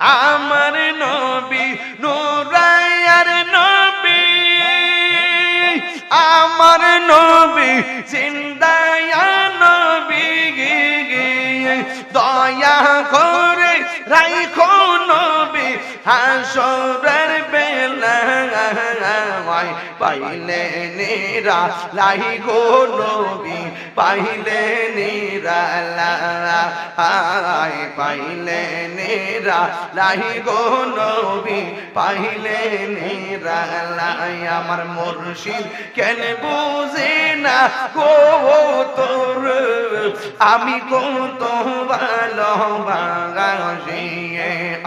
আমার নবী নূরায়ার নবী, আমার নবী জিন্দায়া নবী, দয়া করে রাইখো নবী হাসরের বেলায়, পাইলে নিরা লাই গো নবী, পাইলে নিরালাই, পাইলে নিরা লাই গো নবী, পাইলে নিরালাই। আমার মুর্শিদ কেন বুঝে না গো তোর, আমি কত ভালোবাসি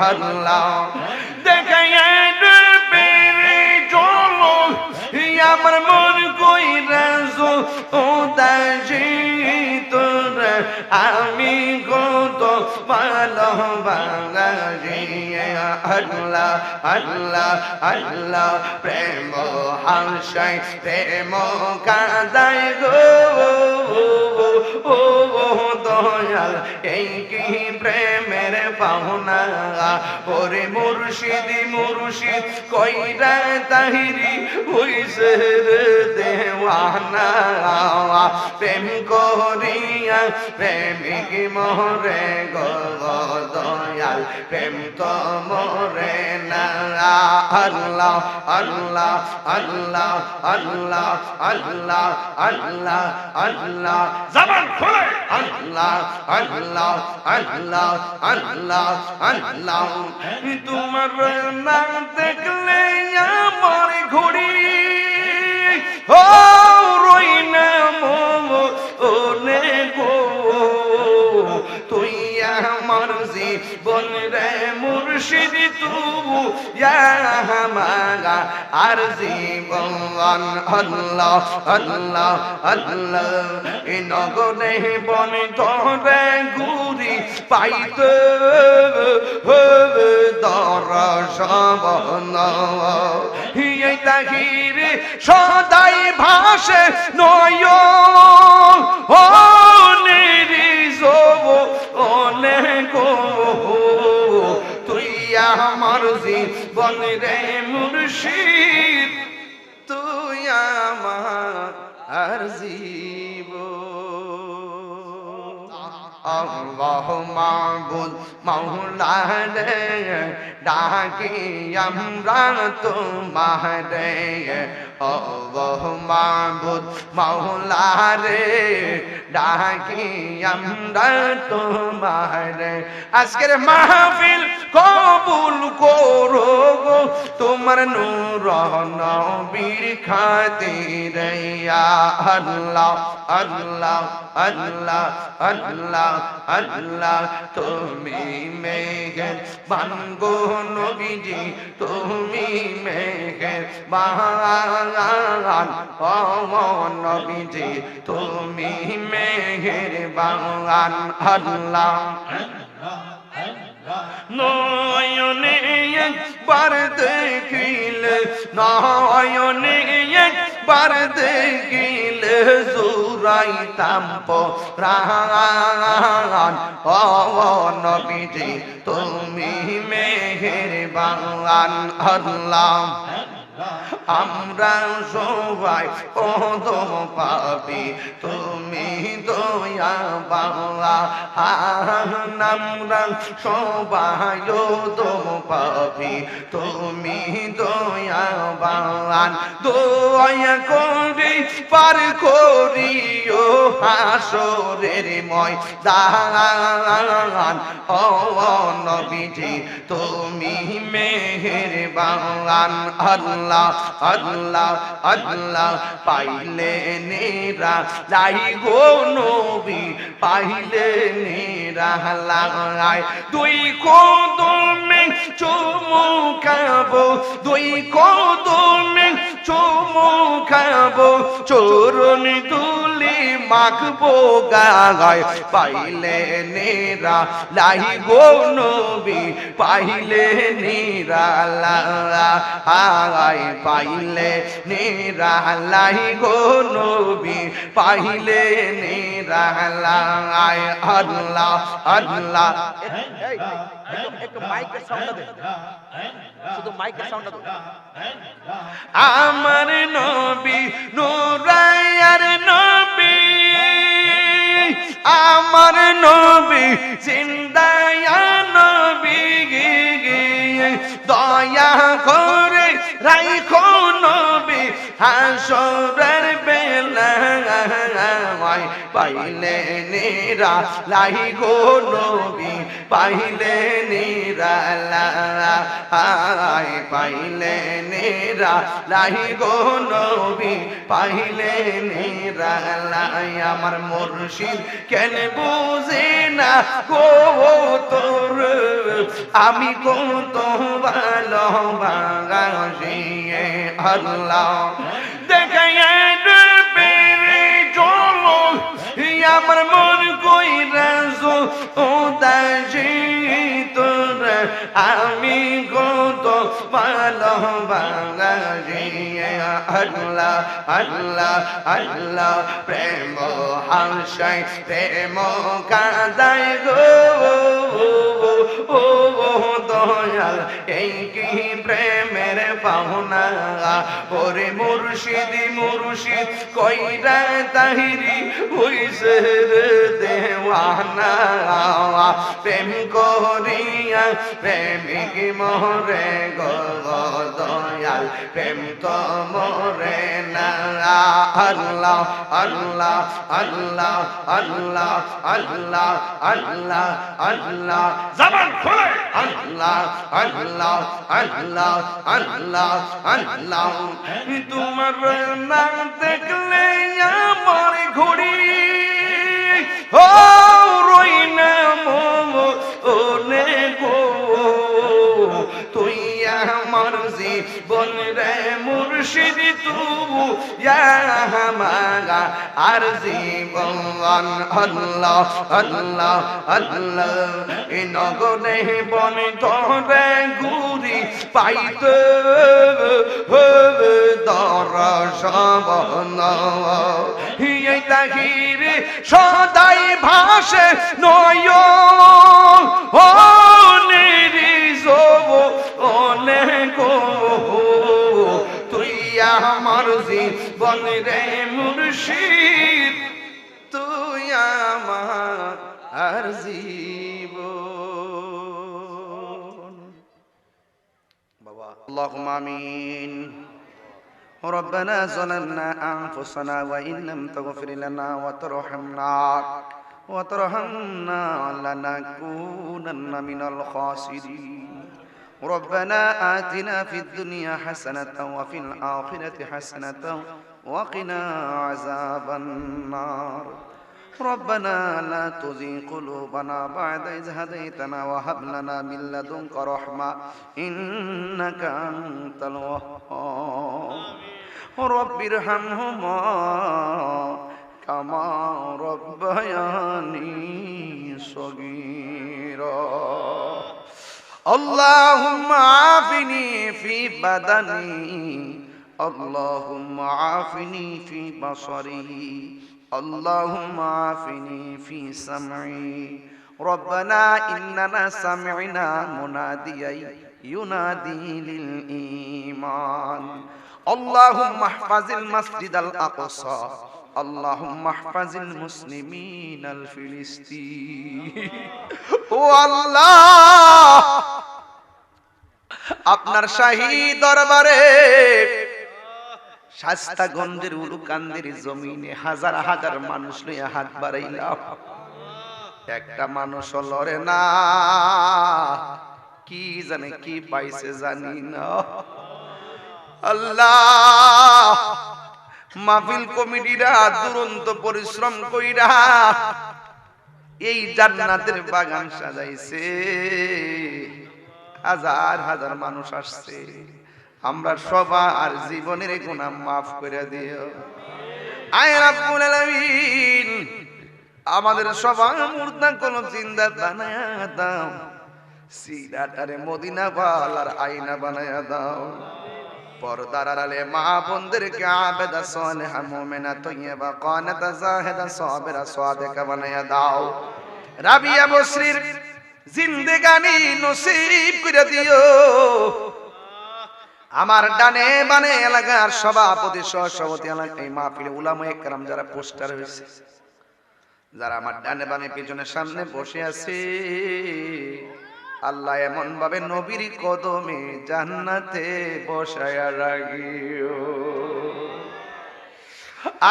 আল্লাহ, দেখাইয়া পেরে চলো আমার মন কইরা উদাসী তোর, আমি কত ভালোবাসি আল্লাহ আল্লাহ আল্লাহ। প্রেম হাসায় প্রেম কাঁদায় গো দয়াল, এই কি প্রেমের পাওনা, ওরে মুর্শিদ মুর্শিদ কইরা তাহিরি হইছে দেওয়ানা, প্রেম করিয়া প্রেমিক মরে গো দয়াল, প্রেম তো মরে না। আল্লাহ আল্লাহ আল্লাহ আল্লাহ আল্লাহ আল্লাহ আল্লাহ, জবান খুলে আল্লাহ আল্লাহ আল্লাহ আল্লাহ আল্লাহ। তোমার না দেখলে আমার ঘড়ি ও রই না মনে গো, তুই আমার জীবন রে মুর্শিদ, তবু আর জীবন আল্লাহ আল্লাহ আল্লাহ। এ নগরে বন ধরে ঘুরি পাইতে দর্শন, এই তাহিরে সদাই ভাসে নয় ও নিরিজব অনেক, তুই আমার জীবন রে মুর্শিদ, তুই আমার জীবন। আল্লাহ মাবুদ মাওলা রে, ডাকি আমরা তোমারে, আল্লাহ মাবুদ মাওলা রে, ডাকি আমরা তোমারে। আজকের মাহফিল কবুল করো গো তোমার নূর নবীর খাতিরে, ইয়া আল্লাহ আল্লাহ আল্লাহ আল্লাহ আল্লাহ। তুমি মেহেরবান গো নবীজি, তুমি মেহেরবান ও নবীজি, তুমি মেহেরবান আল্লাহ। নয়নে একবার দেখিলে, নয়নে একবার দেখিলে জুরাইতাম পরাণ ও নবীজি, তুমি মেহেরবান আল্লাহ। আমরা সবাই অধম পাপী, তুমি দয়া বাংলা, আমরা সবাই অধম পাপী, তুমি দয়া বাংলান। দয়া করে পার করিও হাসরের ময়দান ও নবীজি, তুমি মেহেরবান আল্লাহ আল্লাহ আল্লাহ। পাইলে নেরা লাই গো নবী, পাইলে নেরা লাই, দুই কদমে চুমু খাবো, দুই কদমে চুমু খাবো যাবো চরণ ধুলি মাখবো গায় পাইলে নেরা লাই গো নবী পাইলে নেরা লাই পাইলে নেরা লাই গো নবী পাইলে নেরা লাই আল্লাহ আল্লাহ একটু মাইকের সাউন্ড দে শুধু মাইকের সাউন্ড দে আমার নবী নূরায়ার নবী আমার নবী জিন্দায়া নবী দয়া করে রাখো নবী হাসরের বেলায় পাইলে নেরা লাই গো নবী পাইলে নেরা লাই পাইলে নেরা লাই গো নবী পাইলে নেরা লাই আমার মুর্শিদ কেন বুঝে না গো তোর আমি কত ভালোবাসি আল্লাহ দেখাইয়া পেরে চলো আমার মন কইরা ও দাসী তোর আমি কত ভালোবাসি আল্লাহ আল্লাহ আল্লাহ প্রেম হাসায় প্রেম কাঁদায় গো ও দয়াল এই কি প্রেমের পাওনা ওরে মুর্শিদি মুর্শিদ কইরা তাহিরি হইছে দেওয়ানা প্রেম করিয়া প্রেমিক মরে গো দয়াল প্রেম তো মরে না আল্লাহ আল্লাহ আল্লাহ আল্লাহ আল্লাহ আল্লাহ আল্লাহ জবান খুলে আল্লাহ আল্লাহ আল্লাহ আল্লাহ আল্লাহ তোমার নাম দেখলে আমার ঘড়ি ও রই না মনে গো তুই আমার জীবন রে মুর্শিদ তবু মাগা আর জীবন আল্লাহ আল্লাহ আল্লাহ এ নগরে বন ধরে ঘুরি পাইতে দর্শন এই তাহিরে সদাই ভাসে নয় ও নিরিজব অনেক তুই আমার জীবন রে মুর্শিদ তুই আমার আর জীবন বাবা আল্লাহুম্মা আমিন ربنا ظلمنا أنفسنا وإن لم تغفر لنا وترحمنا لنكونن من الخاسرين ربنا آتنا في الدنيا حسنة وفي الآخرة حسنة وقنا عذاب النار ربنا لا تزغ قلوبنا بعد إذ هديتنا وهب لنا من لدنك رحمة إنك أنت الوهاب رب ارحمهما كما ربياني صغيرا اللهم عافني في بدني اللهم عافني في بصري اللهم عافني في سمعي ربنا إننا سمعنا مناديا ينادي للإيمان اللهم احفظ المسجد الأقصى اللهم احفظ المسلمين الفلسطين والله আপনার শাহী দরবারে শাস্তাগঞ্জের উলুকান্দির জমিনে হাজার হাজার মানুষ লইয়া হাত বাড়াইলাম একটা মানুষ লড়ে না কি জানে কি পাইছে জানি না আল্লাহ মাহফিল কমিটিরা দুরন্ত পরিশ্রম কইরা এই জান্নাতের বাগান সাজাইছে হাজার হাজার মানুষ আসছে আমরা সবার জীবনের গুনাহ মাফ করে দিও। আয় রাব্বুল আলামিন, আমাদের সবার মুর্দা কোন জিন্দা বানায়া দাও, সিরাটারে মদিনা ওয়ালার আয়না বানায়া দাও। পর্দার আড়ালে মা বোনদেরকে আবেদা সালেহা মুমিনা তয়্যিবা কানিতা জাহিদা সাবিরা সাদিকা বানায়া দাও। রাবিয়া বসরির জিন্দেগানি নসিব করে দিও। আমার ডানে বানে এলাকার সভাপতি সহসভাপতি এলাকার এই মাহফিলে উলামায়ে কেরাম যারা পোস্টার হয়েছে, যারা আমার ডানে বানে পিছনে সামনে বসে আছে, আল্লাহ এমন ভাবে নবীর কদমে জান্নাতে বসায়া রাখিও।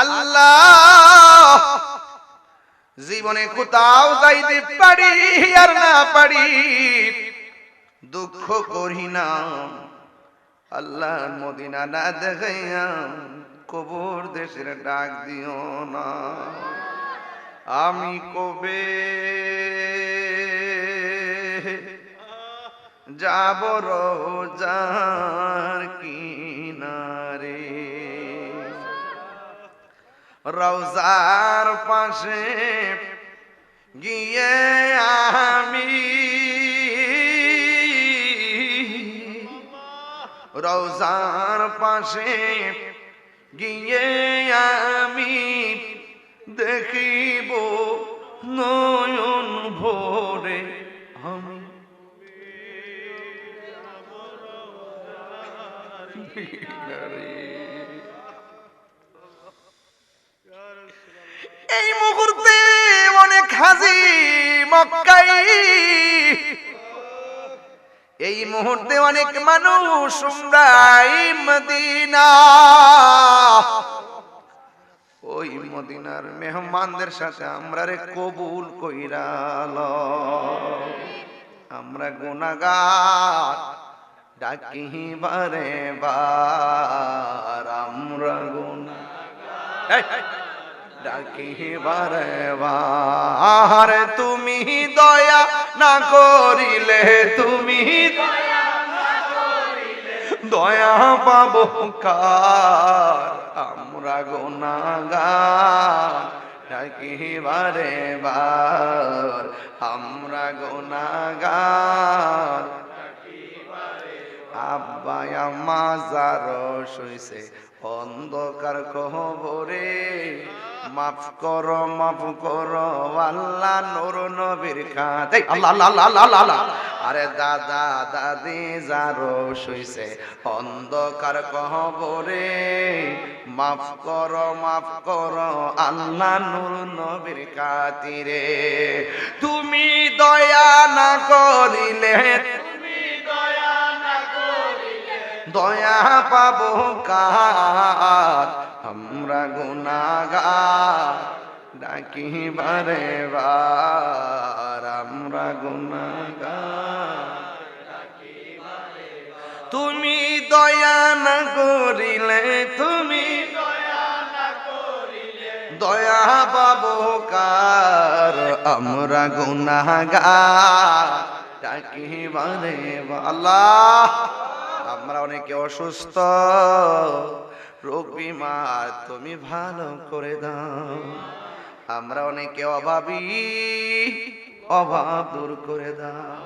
আল্লাহ জীবনে কোথাও যাইতে পারি আর না পারি, দুঃখ করি না আল্লাহ, মদিনা না দেখাইয়া কবর দেশের ডাক দিও না। আমি কবে যাব রওজার কিনারে, রওজার পাশে গিয়ে আমি রওজার পাশে গিয়ে আমি দেখিব নয়ন ভরে আমি। এই মুহূর্তে অনেক হাজী মক্কায়, এই মুহূর্তে অনেক মানুষ উমরায় মদিনা, ওই মদিনার মেহমানদের সাথে আমরা রে কবুল কইরা লও। আমরা গুনাহগার ডাকি বারে বার, আমরা গুনাহগার ডাকি বারে বার, তুমি দয়া না করিলে, তুমি দয়া পাবো কার, আমরা গুনাহগার ডাকি বারে বার, আমরা গুনাহগার। আব্বা আম্মা যারা শুইছে অন্ধকার কবরে, মাফ করো আল্লাহ নূর নবীর খাতে। আল্লাহ আল্লাহ আল্লাহ আল্লাহ। আরে দাদা দাদি যারা শুইছে অন্ধকার কবরে, মাফ করো আল্লাহ নূর নবীর খাতিরে। তুমি দয়া না করিলে, দয়া পাবো কার, আমরা গুনাহগার ডাকি বারে বার, আমরা গুনাহগার ডাকি বারে বার। তুমি দয়া না করিলে, তুমি দয়া না করিলে দয়া পাবো কার, আমরা গুনাহগার ডাকি বারে বার। আল্লাহ, আমরা অনেকে অসুস্থ, রোগ বিমার, তুমি ভালো করে দাও। আমরা অনেকে অভাবী, অভাব দূর করে দাও।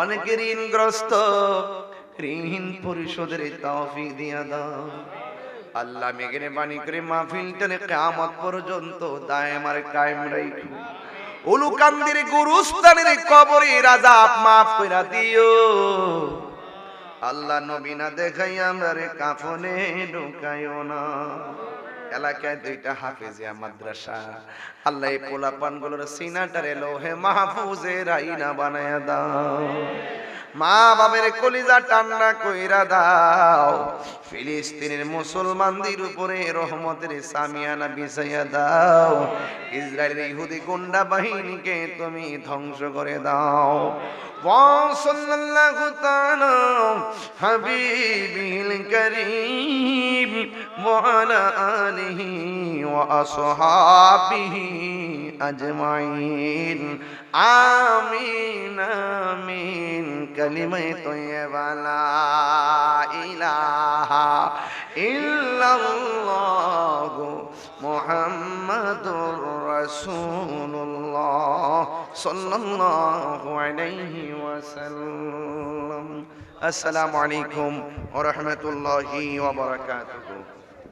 অনেকে ঋণগ্রস্ত, ঋণ পরিশোধের তৌফিক দিয়া দাও। আল্লাহ মেঘের বাণী করে মাহফিলটারে কিয়ামত পর্যন্ত দায়েম আর কায়েম রাখো। উলুকান্দির গুরুস্থানের কবরের আযাব মাফ কইরা দিও। আল্লাহ নবী না দেখাই আমরা রে কাফনে ঢুকাইও না। এলাকায় দুইটা হাফেজিয়া মাদ্রাসা, আল্লাহ এই পোলাপান গুলোর সিনাটারে লোহে মাহফুজের আইনা বানায়া দাও। মা বাবের কলিজা ঠান্ডা কইরা দাও। ফিলিস্তিনের মুসলমানদের উপরে রহমতের সামিয়ানা বিছাইয়া দাও। ইসরায়েলের ইহুদি গুন্ডা বাহিনীকে তুমি ধ্বংস করে দাও। সাল্লাল্লাহু তাআলা হাবিবিল করিম ওয়া আলা আলিহি ওয়া আসহাবিহি أجمعين آمين آمين كلمة طيبة لا إله إلا الله محمد رسول الله صلى الله عليه وسلم السلام عليكم ورحمة الله وبركاته